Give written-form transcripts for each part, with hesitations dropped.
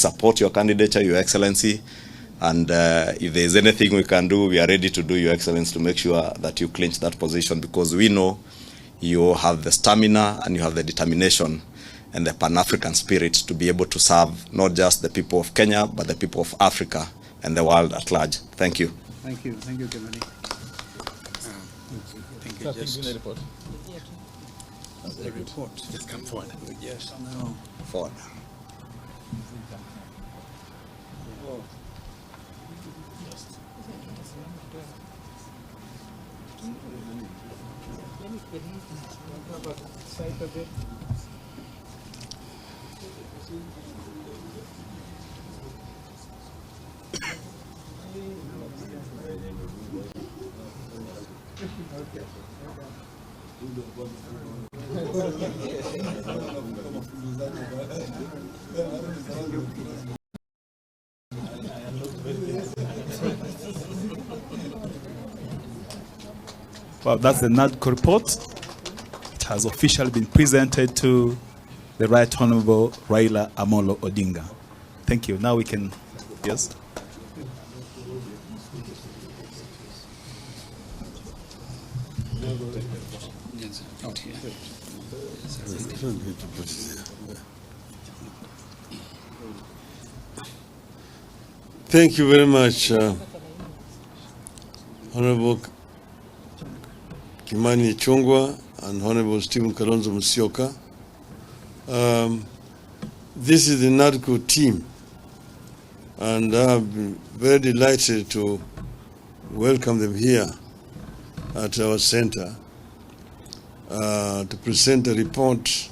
support your candidature, Your Excellency, and if there is anything we can do, we are ready to do, Your Excellency, to make sure that you clinch that position, because we know you have the stamina and you have the determination and the Pan-African spirit to be able to serve not just the people of Kenya, but the people of Africa and the world at large. Thank you. Thank you. Thank you, Kimani. Thank you. Just the report. The report. Just come forward. Yes. No. Forward. Well, that's the NADCO report. It has officially been presented to the Right Honorable Raila Odinga. Thank you. Now we can, yes? Thank you very much, Honorable Hon Ichungwah and Honorable Stephen Kalonzo Musyoka. This is the NADCO team, and I've been very delighted to welcome them here at our center to present a report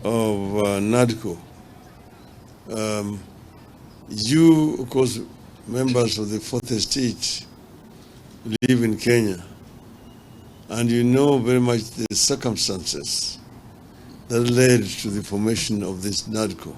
of NADCO. You, of course, members of the Fourth Estate, live in Kenya, and you know very much the circumstances that led to the formation of this NADCO.